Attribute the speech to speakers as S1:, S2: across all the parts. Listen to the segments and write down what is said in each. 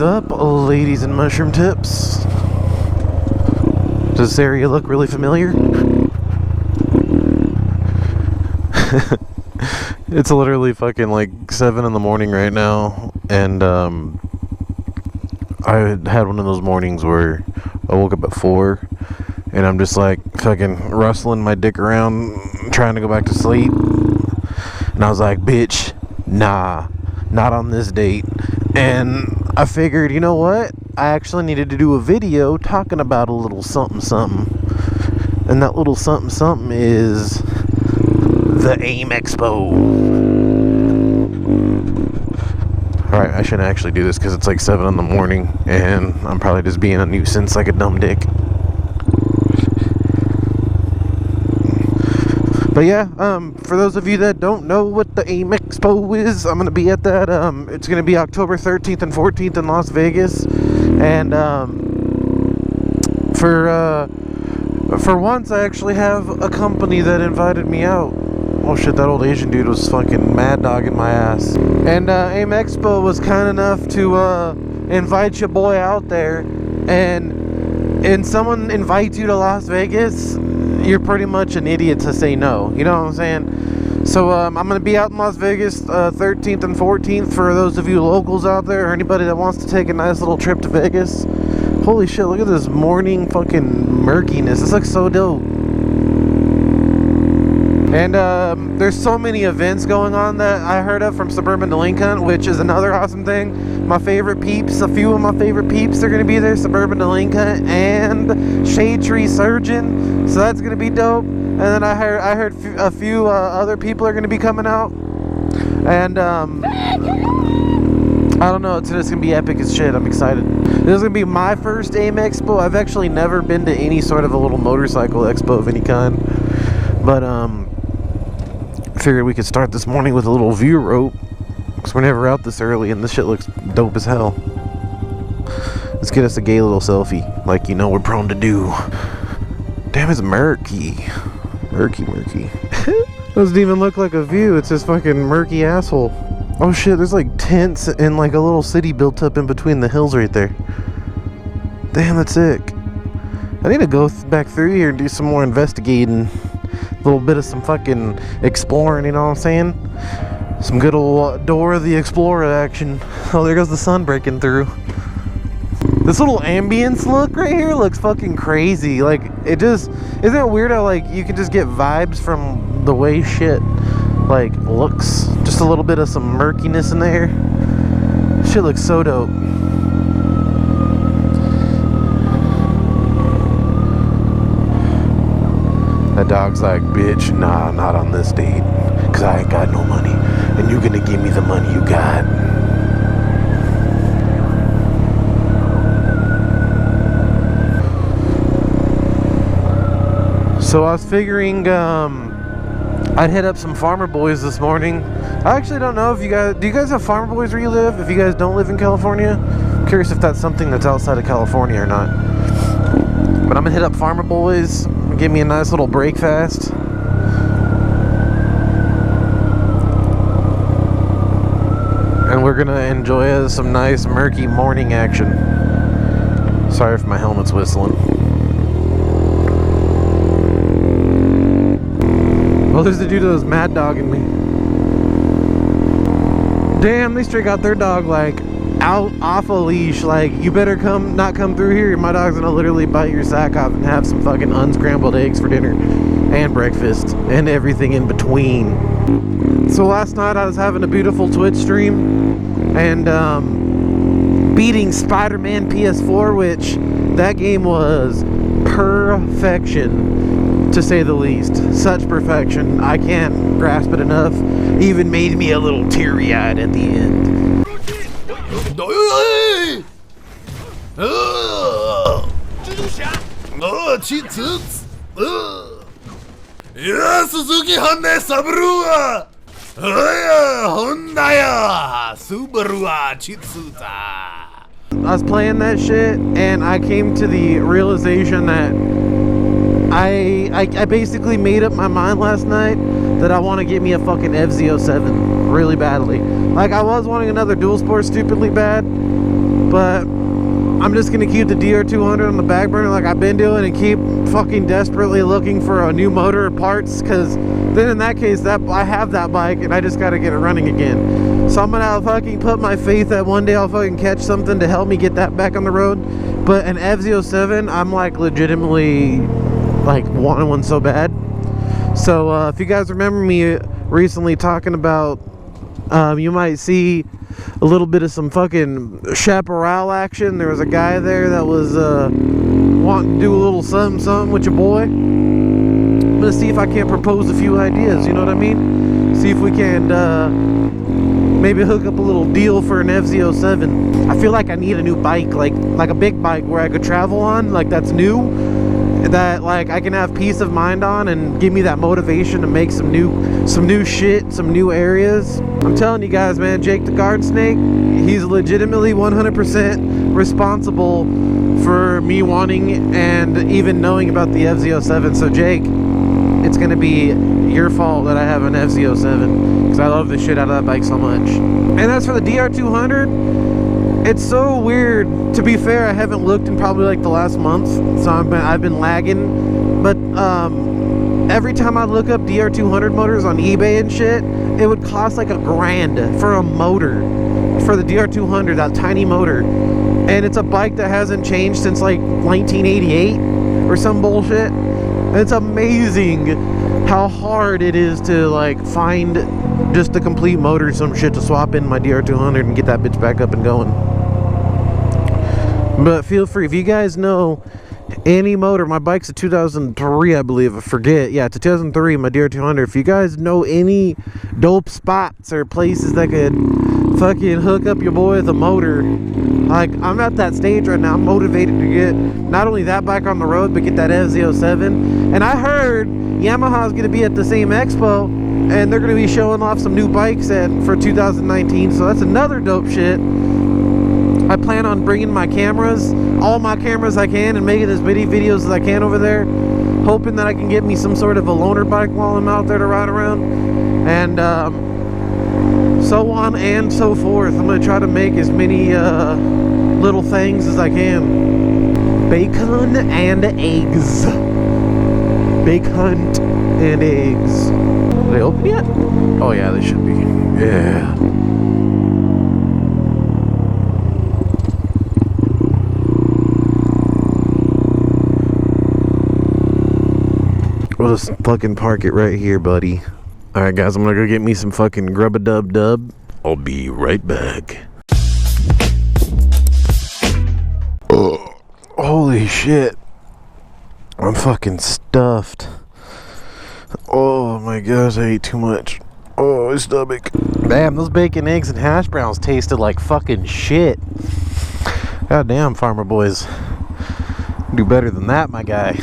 S1: up, ladies and mushroom tips? Does this area look really familiar? It's literally fucking like 7 in the morning right now, and I had one of those mornings where I woke up at 4 and I'm just like fucking rustling my dick around trying to go back to sleep, and I was like, bitch, nah, not on this date. And I figured, you know what, I actually needed to do a video talking about a little something something, and that little something something is the Aim Expo. Alright, I shouldn't actually do this because it's like 7 in the morning and I'm probably just being a nuisance like a dumb dick. But yeah, for those of you that don't know what the Aim Expo is, I'm going to be at that. It's going to be October 13th and 14th in Las Vegas. And for once, I actually have a company that invited me out. Oh shit, that old Asian dude was fucking mad dogging my ass. And Aim Expo was kind enough to invite your boy out there. And someone invites you to Las Vegas, you're pretty much an idiot to say no. You know what I'm saying? So I'm going to be out in Las Vegas 13th and 14th for those of you locals out there, or anybody that wants to take a nice little trip to Vegas. Holy shit, look at this morning fucking murkiness. This looks so dope. And there's so many events going on that I heard of from Suburban to Lincoln, which is another awesome thing. My favorite peeps, a few of my favorite peeps are going to be there, Suburban to Lincoln and Shade Tree Surgeon. So that's going to be dope. And then I heard a few other people are going to be coming out. And I don't know, it's just going to be epic as shit. I'm excited. This is going to be my first Aim Expo. I've actually never been to any sort of a little motorcycle expo of any kind. But figured we could start this morning with a little view rope, because we're never out this early and this shit looks dope as hell. Let's get us a gay little selfie, like you know we're prone to do. Damn, it's murky. Murky. Doesn't even look like a view, it's this fucking murky asshole. Oh shit, there's like tents and like a little city built up in between the hills right there. Damn, that's sick. I need to go back through here and do some more investigating. A little bit of some fucking exploring, you know what I'm saying? Some good old Dora the Explorer action. Oh, there goes the sun breaking through. This little ambience look right here looks fucking crazy. Like, it just, isn't it weird how like you can just get vibes from the way shit like looks? Just a little bit of some murkiness in there. Shit looks so dope. That dog's like, bitch, nah, not on this date, cause I ain't got no money, and you gonna give me the money you got. So I was figuring I'd hit up some Farmer Boys this morning. I actually don't know if you guys, do you guys have Farmer Boys where you live? If you guys don't live in California, I'm curious if that's something that's outside of California or not. But I'm gonna hit up Farmer Boys. Give me a nice little break fast. And we're gonna enjoy some nice murky morning action. Sorry if my helmet's whistling. Well, there's the dude that was mad dogging me. Damn, they straight got their dog like out off a leash. Like, you better not come through here. My dog's gonna literally bite your sack off and have some fucking unscrambled eggs for dinner and breakfast and everything in between. So last night I was having a beautiful Twitch stream and beating Spider-Man PS4, which that game was perfection, to say the least. Such perfection, I can't grasp it enough. Even made me a little teary-eyed at the end.
S2: Suzuki Honda Subaru Honda Subaru Chitsuta.
S1: I was playing that shit and I came to the realization that I basically made up my mind last night that I want to get me a fucking FZ07 really badly. Like, I was wanting another dual sport stupidly bad, but I'm just gonna keep the DR200 on the back burner like I've been doing, and keep fucking desperately looking for a new motor or parts, because then in that case, that I have that bike and I just gotta get it running again. So I'm gonna fucking put my faith that one day I'll fucking catch something to help me get that back on the road. But an FZ07, I'm like legitimately like wanting one so bad. So if you guys remember me recently talking about, you might see a little bit of some fucking chaparral action. There was a guy there that was wanting to do a little something with your boy. I'm gonna see if I can't propose a few ideas, you know what I mean? See if we can maybe hook up a little deal for an FZ07. I feel like I need a new bike, like a big bike where I could travel on, like that's new, that like I can have peace of mind on and give me that motivation to make some new shit, some new areas. I'm telling you guys, man, Jake the Garden Snake, he's legitimately 100% responsible for me wanting and even knowing about the FZ07. So Jake, it's gonna be your fault that I have an FZ07, because I love the shit out of that bike so much. And as for the DR200, it's so weird. To be fair, I haven't looked in probably like the last month, so I've been lagging. But every time I look up DR200 motors on eBay and shit, it would cost like $1,000 for a motor for the DR200, that tiny motor. And it's a bike that hasn't changed since like 1988 or some bullshit. It's amazing how hard it is to like find just a complete motor or some shit to swap in my DR200 and get that bitch back up and going. But feel free, if you guys know any motor, my bike's a 2003, I believe, I forget. Yeah, it's a 2003, my DR200. If you guys know any dope spots or places that could fucking hook up your boy with a motor, like I'm at that stage right now. I'm motivated to get not only that bike on the road, but get that FZ07. And I heard Yamaha's gonna be at the same expo, and they're gonna be showing off some new bikes for 2019. So that's another dope shit. I plan on bringing my cameras, all my cameras I can, and making as many videos as I can over there, hoping that I can get me some sort of a loaner bike while I'm out there to ride around, and so on and so forth. I'm going to try to make as many little things as I can. Bacon and eggs. Bacon and eggs. Are they open yet? Oh yeah, they should be. Yeah. We'll just fucking park it right here, buddy. Alright guys, I'm gonna go get me some fucking grub-a-dub-dub. I'll be right back. Oh, holy shit. I'm fucking stuffed. Oh my gosh, I ate too much. Oh, my stomach. Damn, those bacon, eggs, and hash browns tasted like fucking shit. Goddamn, farmer boys. Do better than that, my guy.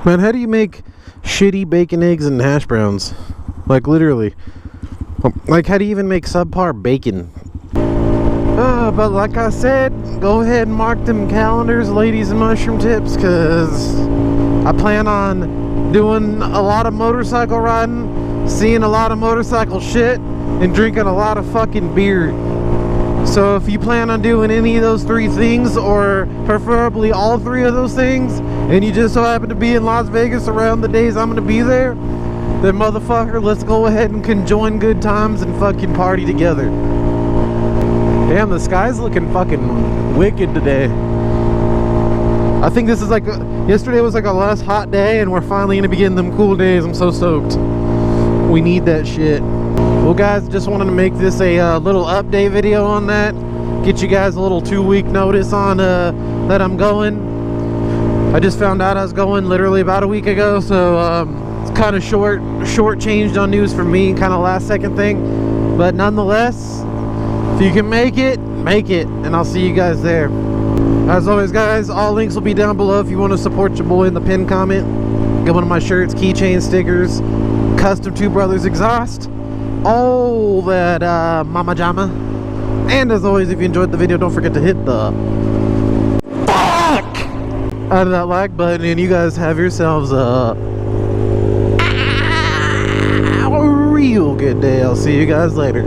S1: Man, how do you make shitty bacon, eggs, and hash browns? Like, literally. Like, how do you even make subpar bacon? But like I said, go ahead and mark them calendars, ladies and mushroom tips, because I plan on doing a lot of motorcycle riding, seeing a lot of motorcycle shit, and drinking a lot of fucking beer. So if you plan on doing any of those three things, or preferably all three of those things, and you just so happen to be in Las Vegas around the days I'm gonna be there, then motherfucker, let's go ahead and conjoin good times and fucking party together. Damn, the sky's looking fucking wicked today. I think this is like, yesterday was like a less hot day, and we're finally gonna be getting them cool days. I'm so stoked. We need that shit. Well guys, just wanted to make this a little update video on that. Get you guys a little 2-week notice on that I'm going. I just found out I was going literally about a week ago, so it's kind of short changed on news for me, kind of last second thing. But nonetheless, if you can make it, and I'll see you guys there. As always guys, all links will be down below if you want to support your boy in the pinned comment. Get one of my shirts, keychain, stickers, custom Two Brothers exhaust, all that mama jama. And as always, if you enjoyed the video, don't forget to hit the fuck out of that like button, and you guys have yourselves a real good day. I'll see you guys later.